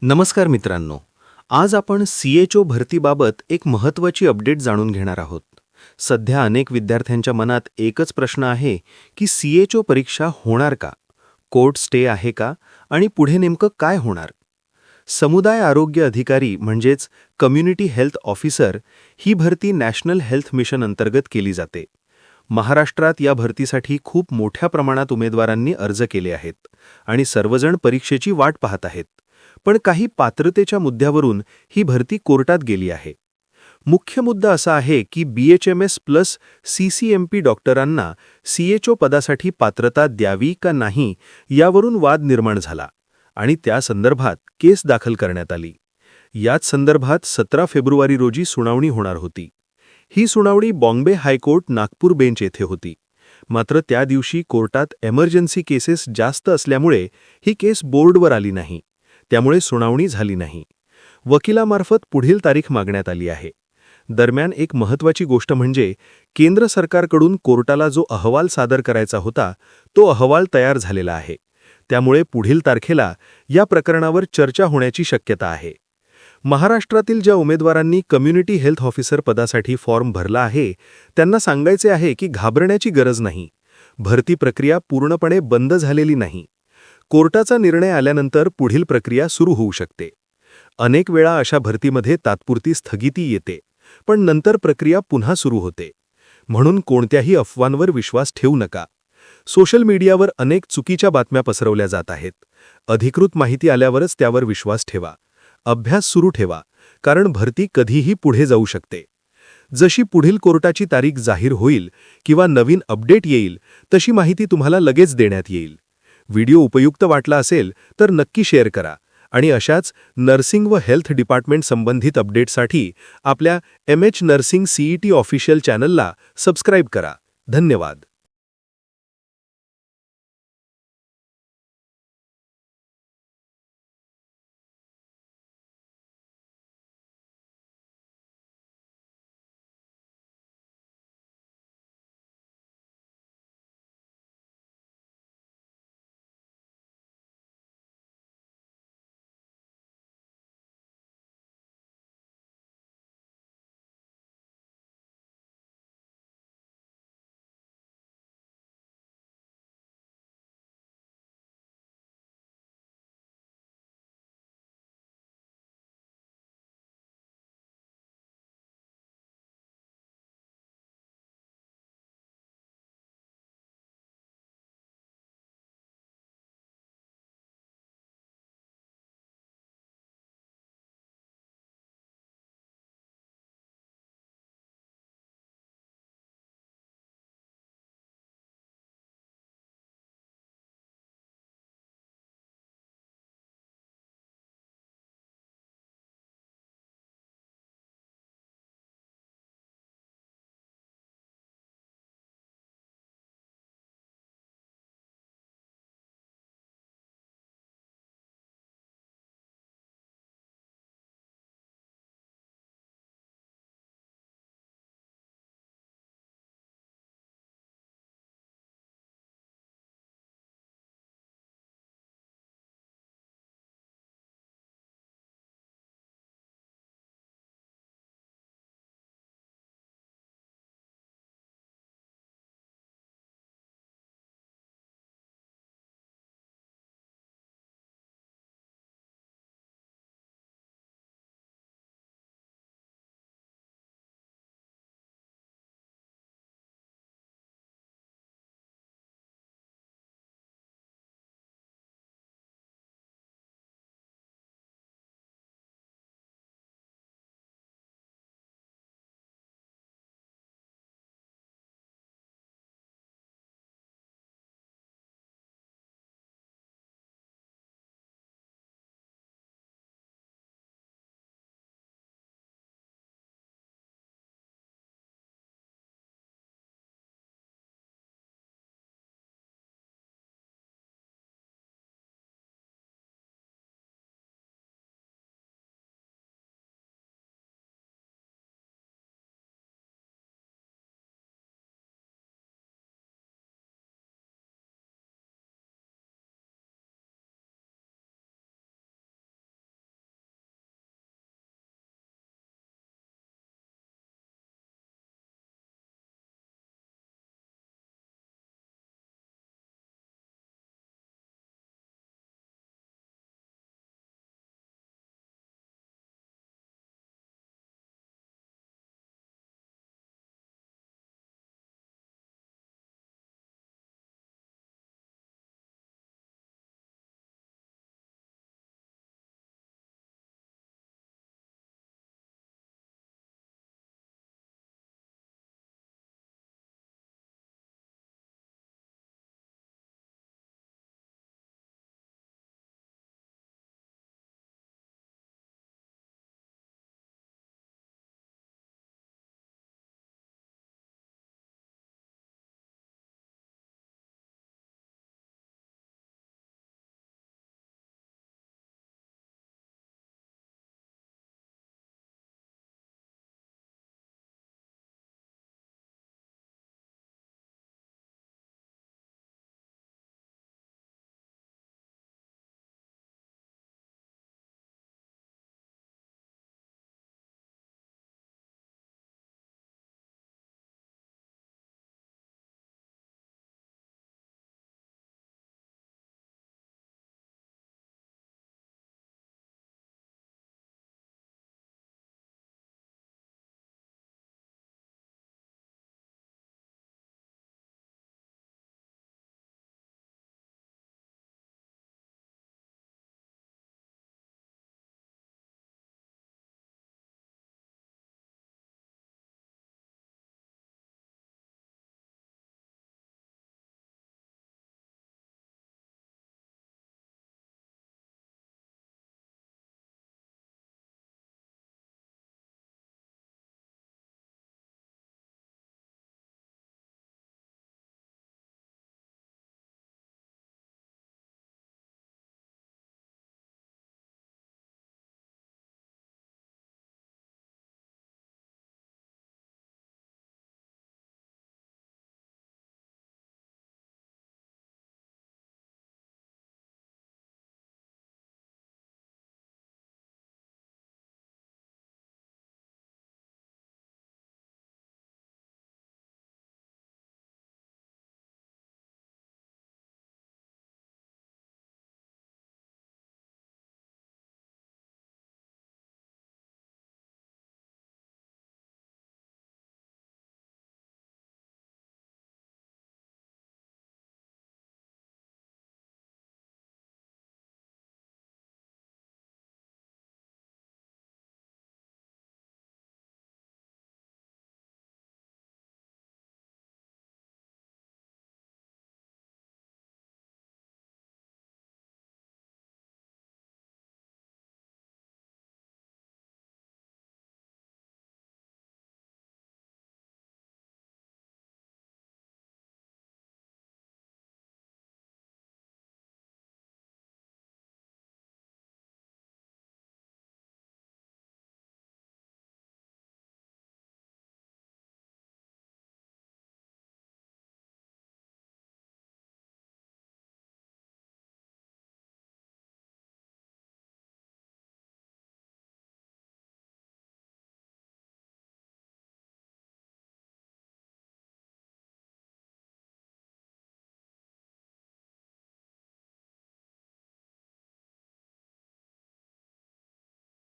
नमस्कार मित्रांनो. आज आपण CHO भरतीबाबत एक महत्त्वाची अपडेट जाणून घेणार आहोत. सध्या अनेक विद्यार्थ्यांच्या मनात एकच प्रश्न आहे की CHO परीक्षा होणार का? कोर्ट स्टे आहे का? आणि पुढे नेमकं काय होणार? समुदाय आरोग्य अधिकारी म्हणजेच कम्युनिटी हेल्थ ऑफिसर ही भरती नॅशनल हेल्थ मिशन अंतर्गत केली जाते. महाराष्ट्रात या भरतीसाठी खूप मोठ्या प्रमाणात उमेदवारांनी अर्ज केले आहेत आणि सर्वजण परीक्षेची वाट पाहत आहेत. पण काही पात्रतेच्या मुद्द्यावरून ही भरती कोर्टात गेली आहे. मुख्य मुद्दा असा आहे की BHMS प्लस CCMP डॉक्टरांना CHO पदासाठी पात्रता द्यावी का नाही यावरून वाद निर्माण झाला आणि त्या संदर्भात केस दाखल करण्यात आली. याच संदर्भात 17 फेब्रुवारी रोजी सुनावणी होणार होती. ही सुनावणी बॉम्बे हायकोर्ट नागपूर बेंच येथे होती. मात्र त्या दिवशी कोर्टात एमर्जन्सी केसेस जास्त असल्यामुळे ही केस बोर्डवर आली नाही. त्यामुळे सुनावणी झाली नाही. वकिलामार्फत पुढील तारीख मागण्यात आली आहे. दरम्यान एक महत्त्वाची गोष्ट म्हणजे केंद्र सरकारकडून कोर्टाला जो अहवाल सादर करायचा होता तो अहवाल तयार झालेला आहे. त्यामुळे पुढील तारखेला या प्रकरणावर चर्चा होण्याची शक्यता आहे. महाराष्ट्रातील ज्या उमेदवारांनी कम्युनिटी हेल्थ ऑफिसर पदासाठी फॉर्म भरला आहे त्यांना सांगायचे आहे की घाबरण्याची गरज नाही. भरती प्रक्रिया पूर्णपणे बंद झालेली नाही. कोर्टाचा निर्णय आल्यानंतर पुढील प्रक्रिया सुरू होऊ शकते. अनेक वेळा अशा भरतीमध्ये तात्पुरती स्थगिती येते, पण नंतर प्रक्रिया पुन्हा सुरू होते. म्हणून कोणत्याही अफवांवर विश्वास ठेवू नका. सोशल मीडियावर अनेक चुकीच्या बातम्या पसरवल्या जात आहेत. अधिकृत माहिती आल्यावरच त्यावर विश्वास ठेवा. अभ्यास सुरू ठेवा, कारण भरती कधीही पुढे जाऊ शकते. जशी पुढील कोर्टाची तारीख जाहीर होईल किंवा नवीन अपडेट येईल तशी माहिती तुम्हाला लगेच देण्यात येईल. व्हिडिओ उपयुक्त वाटला असेल तर नक्की शेअर करा आणि अशाच नर्सिंग व हेल्थ डिपार्टमेंट संबंधित अपडेटसाठी आपल्या MH नर्सिंग CET ऑफिशियल चॅनलला सबस्क्राईब करा. धन्यवाद.